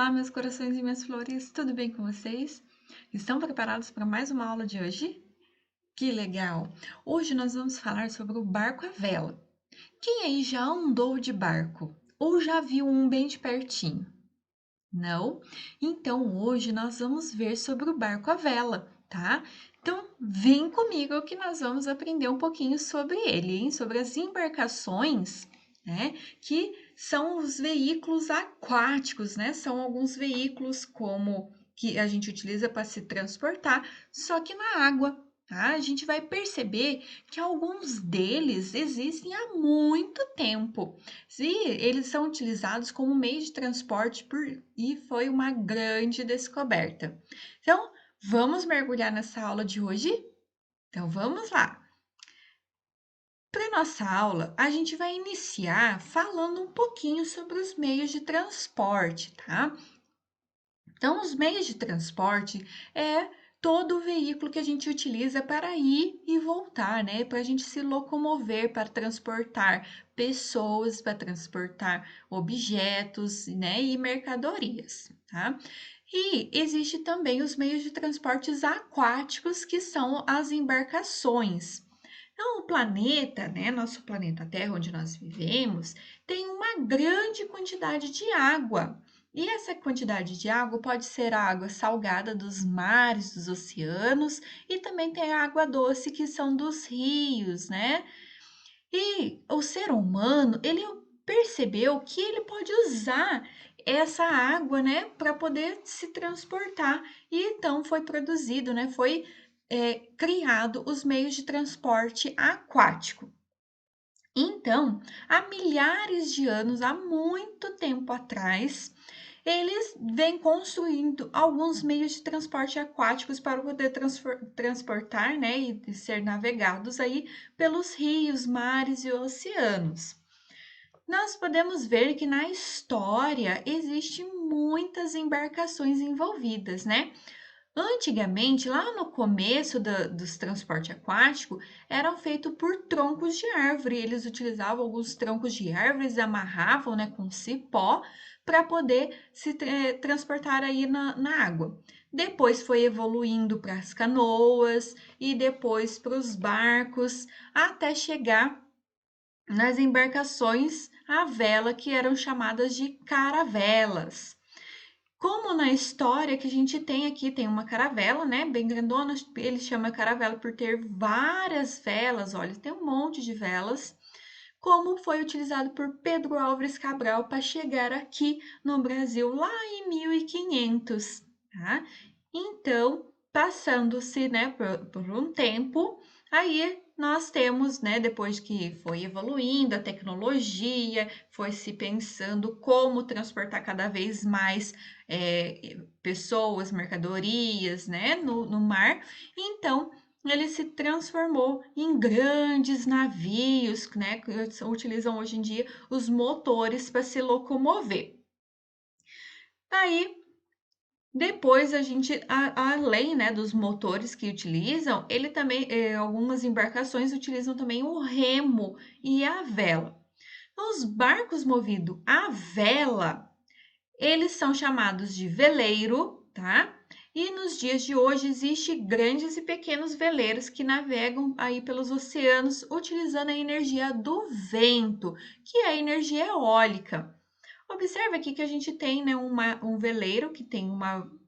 Olá, meus corações e minhas flores, tudo bem com vocês? Estão preparados para mais uma aula de hoje? Que legal! Hoje nós vamos falar sobre o barco à vela. Quem aí já andou de barco? Ou já viu um bem de pertinho? Não? Então hoje nós vamos ver sobre o barco à vela, tá? Então vem comigo que nós vamos aprender um pouquinho sobre ele, hein? Sobre as embarcações, né? Que são os veículos aquáticos, né? São alguns veículos como que a gente utiliza para se transportar, só que na água. Tá? A gente vai perceber que alguns deles existem há muito tempo. Se eles são utilizados como meio de transporte e foi uma grande descoberta. Então, vamos mergulhar nessa aula de hoje? Então, vamos lá. Para nossa aula, a gente vai iniciar falando um pouquinho sobre os meios de transporte, tá? Então, os meios de transporte é todo o veículo que a gente utiliza para ir e voltar, né? Para a gente se locomover, para transportar pessoas, para transportar objetos, né? E mercadorias, tá? E existe também os meios de transportes aquáticos, que são as embarcações. Então, o planeta, né, nosso planeta Terra, onde nós vivemos, tem uma grande quantidade de água. E essa quantidade de água pode ser a água salgada dos mares, dos oceanos, e também tem a água doce, que são dos rios, né? E o ser humano, ele percebeu que ele pode usar essa água, né, para poder se transportar. E então foi produzido, né, foi criado os meios de transporte aquático. Então, há milhares de anos, há muito tempo atrás, eles vêm construindo alguns meios de transporte aquáticos para poder transportar, né, e ser navegados aí pelos rios, mares e oceanos. Nós podemos ver que na história existem muitas embarcações envolvidas, né? Antigamente, lá no começo dos transporte aquático, eram feitos por troncos de árvore. Eles utilizavam alguns troncos de árvores, amarravam, né, com cipó para poder se transportar aí na água. Depois foi evoluindo para as canoas e depois para os barcos, até chegar nas embarcações à vela, que eram chamadas de caravelas. Como na história que a gente tem aqui, tem uma caravela, né, bem grandona, ele chama caravela por ter várias velas, olha, tem um monte de velas, como foi utilizado por Pedro Álvares Cabral para chegar aqui no Brasil lá em 1500, tá? Então, passando-se, né, por um tempo, aí nós temos, né, depois que foi evoluindo a tecnologia, foi se pensando como transportar cada vez mais pessoas, mercadorias, né, no mar, então ele se transformou em grandes navios, né, que utilizam hoje em dia os motores para se locomover. Aí, depois a gente, além, né, dos motores que utilizam, ele também, algumas embarcações utilizam também o remo e a vela. Os barcos movidos a vela, eles são chamados de veleiro, tá? E nos dias de hoje existem grandes e pequenos veleiros que navegam aí pelos oceanos utilizando a energia do vento, que é a energia eólica. Observe aqui que a gente tem, né, um veleiro que tem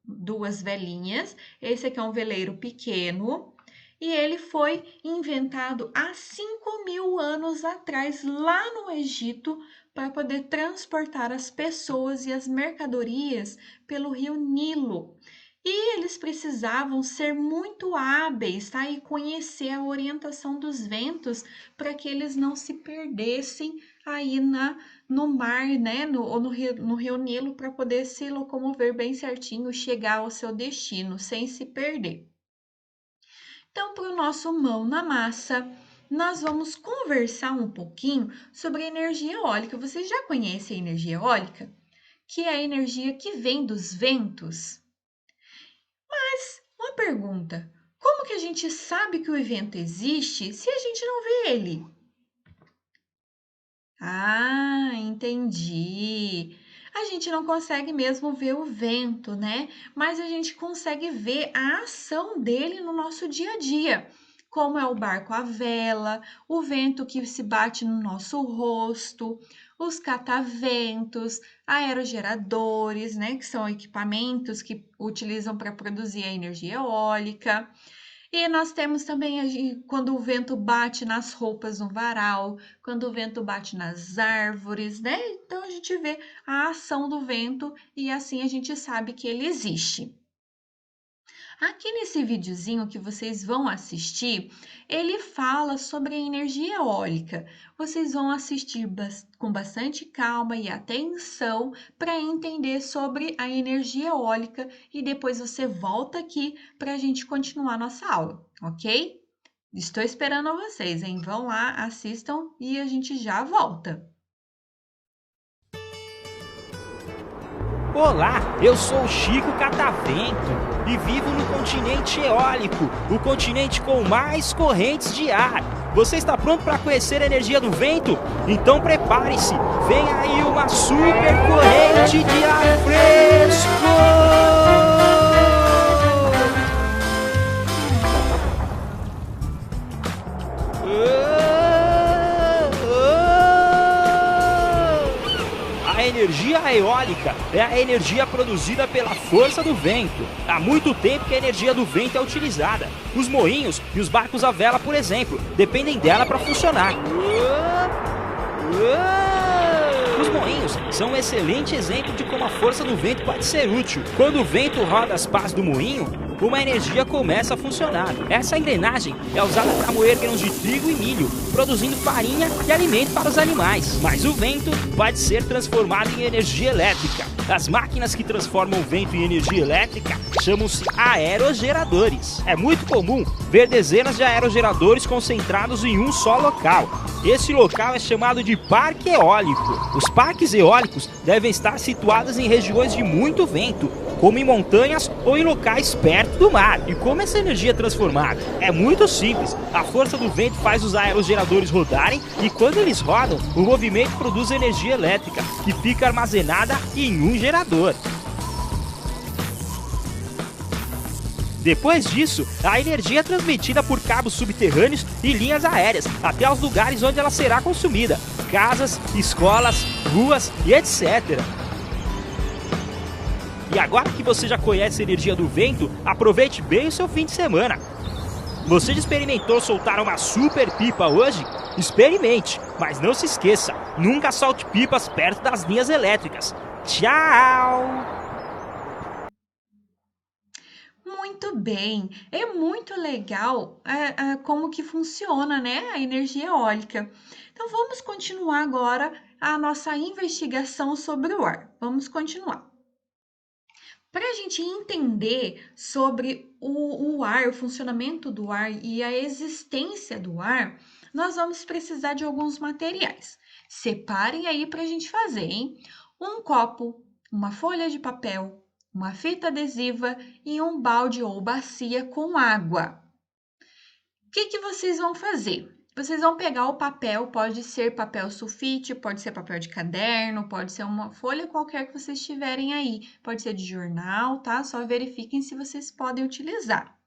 duas velinhas. Esse aqui é um veleiro pequeno e ele foi inventado há 5.000 anos atrás, lá no Egito, para poder transportar as pessoas e as mercadorias pelo rio Nilo. E eles precisavam ser muito hábeis, tá? E conhecer a orientação dos ventos para que eles não se perdessem aí no mar, né? Ou no rio Nilo, para poder se locomover bem certinho, chegar ao seu destino sem se perder. Então, para o nosso mão na massa, nós vamos conversar um pouquinho sobre a energia eólica. Vocês já conhecem a energia eólica? Que é a energia que vem dos ventos? Mas uma pergunta: como que a gente sabe que o vento existe se a gente não vê ele? Ah, entendi. A gente não consegue mesmo ver o vento, né? Mas a gente consegue ver a ação dele no nosso dia a dia, como é o barco à vela, o vento que se bate no nosso rosto, os cataventos, aerogeradores, né? Que são equipamentos que utilizam para produzir a energia eólica. E nós temos também quando o vento bate nas roupas no varal, quando o vento bate nas árvores, né? Então a gente vê a ação do vento e assim a gente sabe que ele existe. Aqui nesse videozinho que vocês vão assistir, ele fala sobre a energia eólica. Vocês vão assistir com bastante calma e atenção para entender sobre a energia eólica e depois você volta aqui para a gente continuar nossa aula, ok? Estou esperando vocês, hein? Vão lá, assistam e a gente já volta. Olá, eu sou o Chico Catavento e vivo no continente eólico, o continente com mais correntes de ar. Você está pronto para conhecer a energia do vento? Então prepare-se, vem aí uma super corrente de ar fresco! A energia eólica é a energia produzida pela força do vento. Há muito tempo que a energia do vento é utilizada. Os moinhos e os barcos à vela, por exemplo, dependem dela para funcionar. Os moinhos são um excelente exemplo de como a força do vento pode ser útil. Quando o vento roda as pás do moinho, uma energia começa a funcionar. Essa engrenagem é usada para moer grãos de trigo e milho, produzindo farinha e alimento para os animais. Mas o vento pode ser transformado em energia elétrica. As máquinas que transformam o vento em energia elétrica chamam-se aerogeradores. É muito comum ver dezenas de aerogeradores concentrados em um só local. Esse local é chamado de parque eólico. Os parques eólicos devem estar situados em regiões de muito vento, como em montanhas ou em locais perto do mar. E como essa energia é transformada? É muito simples. A força do vento faz os aerogeradores rodarem e quando eles rodam, o movimento produz energia elétrica, que fica armazenada em um gerador. Depois disso, a energia é transmitida por cabos subterrâneos e linhas aéreas até os lugares onde ela será consumida: casas, escolas, ruas e etc. E agora que você já conhece a energia do vento, aproveite bem o seu fim de semana. Você já experimentou soltar uma super pipa hoje? Experimente, mas não se esqueça, nunca solte pipas perto das linhas elétricas. Tchau! Muito bem, é muito legal como que funciona, né, a energia eólica. Então vamos continuar agora a nossa investigação sobre o ar. Vamos continuar. Para a gente entender sobre o ar, o funcionamento do ar e a existência do ar, nós vamos precisar de alguns materiais. Separem aí para a gente fazer, hein? Um copo, uma folha de papel, uma fita adesiva e um balde ou bacia com água. O que vocês vão fazer? Vocês vão pegar o papel, pode ser papel sulfite, pode ser papel de caderno, pode ser uma folha qualquer que vocês tiverem aí, pode ser de jornal, tá? Só verifiquem se vocês podem utilizar.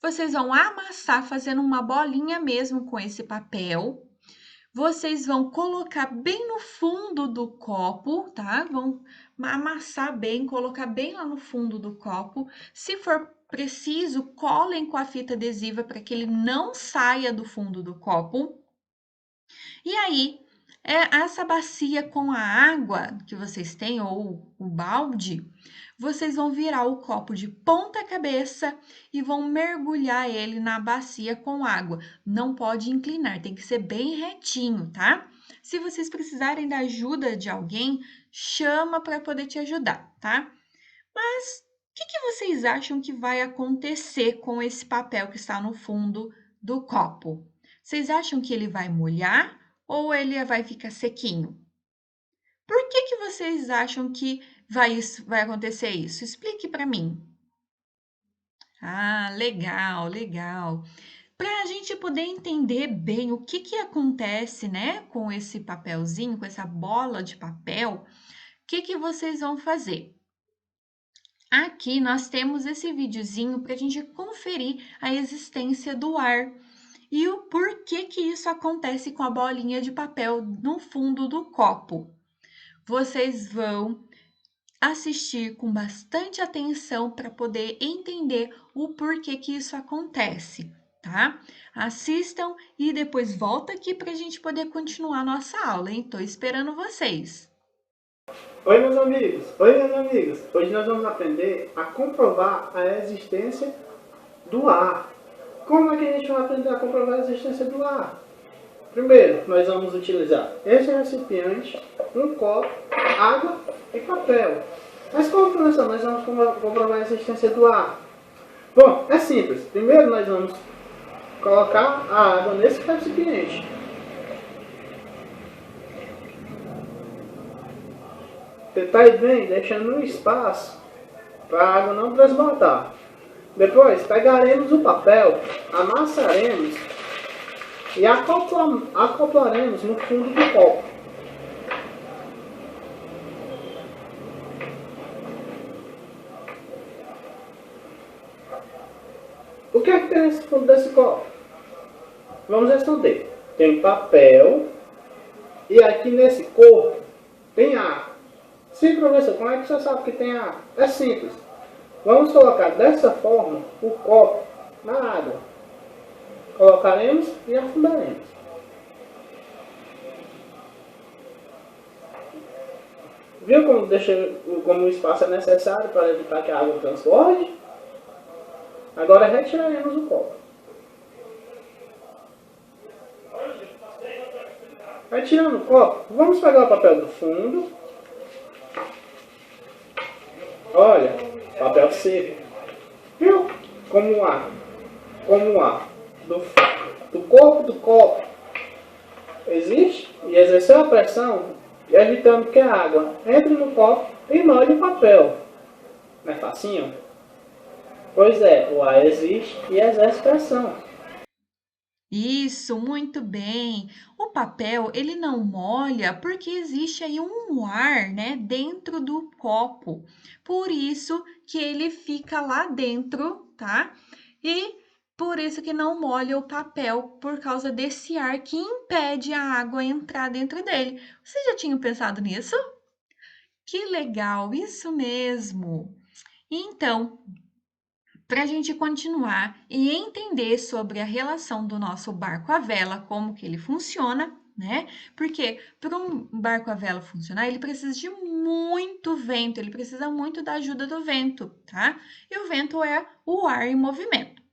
Vocês vão amassar fazendo uma bolinha mesmo com esse papel. Vocês vão colocar bem no fundo do copo, tá? Vão amassar bem, colocar bem lá no fundo do copo. Se for preciso, colem com a fita adesiva para que ele não saia do fundo do copo. E aí, essa bacia com a água que vocês têm, ou o balde, vocês vão virar o copo de ponta cabeça e vão mergulhar ele na bacia com água. Não pode inclinar, tem que ser bem retinho, tá? Se vocês precisarem da ajuda de alguém, chama para poder te ajudar, tá? Mas o que vocês acham que vai acontecer com esse papel que está no fundo do copo? Vocês acham que ele vai molhar ou ele vai ficar sequinho? Por que vocês acham que vai acontecer isso? Explique para mim. Ah, legal, legal. Para a gente poder entender bem o que acontece, né, com esse papelzinho, com essa bola de papel, que vocês vão fazer? Aqui nós temos esse videozinho para a gente conferir a existência do ar e o porquê que isso acontece com a bolinha de papel no fundo do copo. Vocês vão assistir com bastante atenção para poder entender o porquê que isso acontece, tá? Assistam e depois volta aqui para a gente poder continuar nossa aula, hein? Tô esperando vocês. Oi, meus amigos! Oi, minhas amigas! Hoje nós vamos aprender a comprovar a existência do ar. Como é que a gente vai aprender a comprovar a existência do ar? Primeiro, nós vamos utilizar esse recipiente, um copo, água e papel. Mas como, professor, nós vamos comprovar a existência do ar? Bom, é simples. Primeiro nós vamos colocar a água nesse recipiente. Tentar ir bem, deixando um espaço para a água não transbordar. Depois, pegaremos o papel, amassaremos e acoplaremos no fundo do copo. O que é que tem nesse fundo desse copo? Vamos responder. Tem papel e aqui nesse corpo tem água. Sim, professor, como é que você sabe que tem água? É simples. Vamos colocar dessa forma o copo na água. Colocaremos e afundaremos. Viu como o espaço é necessário para evitar que a água transborde? Agora retiraremos o copo. Retirando o copo, vamos pegar o papel do fundo. Olha, papel seco. Viu? Como o ar do corpo do copo existe e exerceu a pressão, evitando que a água entre no copo e molhe o papel. Não é facinho? Pois é, o ar existe e exerce pressão. Isso, muito bem. O papel, ele não molha porque existe aí um ar, né, dentro do copo. Por isso que ele fica lá dentro, tá? E por isso que não molha o papel, por causa desse ar que impede a água entrar dentro dele. Vocês já tinham pensado nisso? Que legal, isso mesmo. Então, para a gente continuar e entender sobre a relação do nosso barco à vela, como que ele funciona, né? Porque para um barco à vela funcionar, ele precisa de muito vento, ele precisa muito da ajuda do vento, tá? E o vento é o ar em movimento.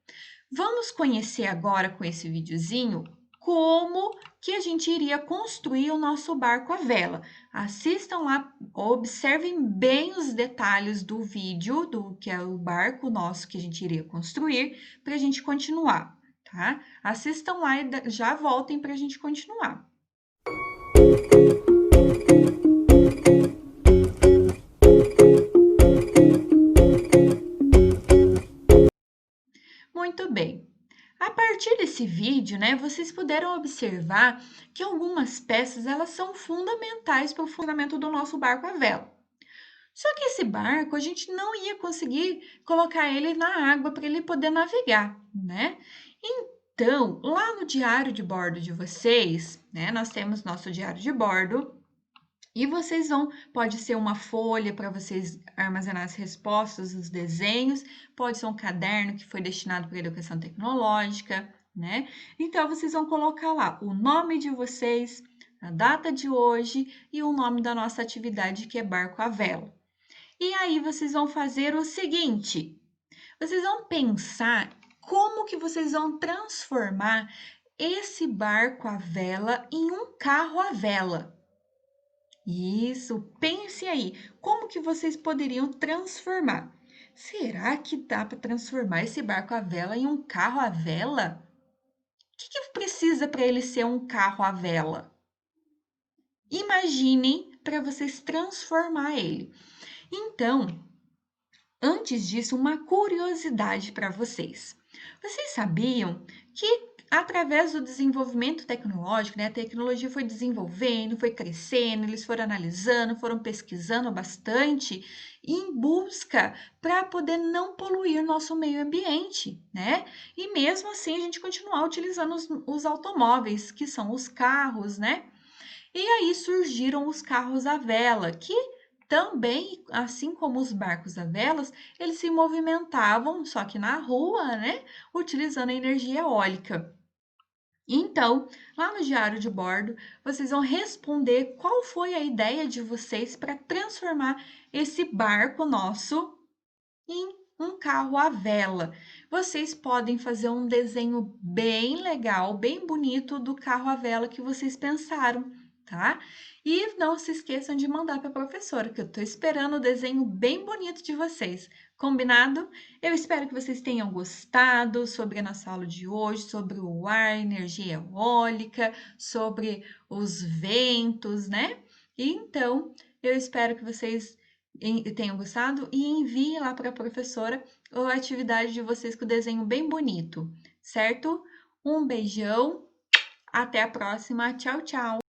Vamos conhecer agora com esse videozinho como que a gente iria construir o nosso barco à vela. Assistam lá, observem bem os detalhes do vídeo, do que é o barco nosso que a gente iria construir, para a gente continuar, tá? Assistam lá e já voltem para a gente continuar. Muito bem. A partir desse vídeo, né, vocês puderam observar que algumas peças elas são fundamentais para o funcionamento do nosso barco à vela. Só que esse barco a gente não ia conseguir colocar ele na água para ele poder navegar, né? Então, lá no diário de bordo de vocês, né, nós temos nosso diário de bordo. E vocês pode ser uma folha para vocês armazenar as respostas, os desenhos, pode ser um caderno que foi destinado para educação tecnológica, né? Então, vocês vão colocar lá o nome de vocês, a data de hoje e o nome da nossa atividade, que é barco à vela. E aí, vocês vão fazer o seguinte, vocês vão pensar como que vocês vão transformar esse barco à vela em um carro à vela. Isso, pense aí, como que vocês poderiam transformar? Será que dá para transformar esse barco à vela em um carro à vela? O que precisa para ele ser um carro à vela? Imaginem para vocês transformar ele. Então, antes disso, uma curiosidade para vocês. Vocês sabiam que através do desenvolvimento tecnológico, né? A tecnologia foi desenvolvendo, foi crescendo, eles foram analisando, foram pesquisando bastante em busca para poder não poluir nosso meio ambiente, né? E mesmo assim a gente continuar utilizando os automóveis, que são os carros, né? E aí surgiram os carros à vela, que também, assim como os barcos à velas, eles se movimentavam, só que na rua, né? Utilizando a energia eólica. Então, lá no diário de bordo, vocês vão responder qual foi a ideia de vocês para transformar esse barco nosso em um carro à vela. Vocês podem fazer um desenho bem legal, bem bonito do carro à vela que vocês pensaram, tá? E não se esqueçam de mandar para a professora, que eu estou esperando o desenho bem bonito de vocês. Combinado? Eu espero que vocês tenham gostado sobre a nossa aula de hoje, sobre o ar, energia eólica, sobre os ventos, né? Então, eu espero que vocês tenham gostado e envie lá para a professora a atividade de vocês com o desenho bem bonito, certo? Um beijão, até a próxima, tchau, tchau!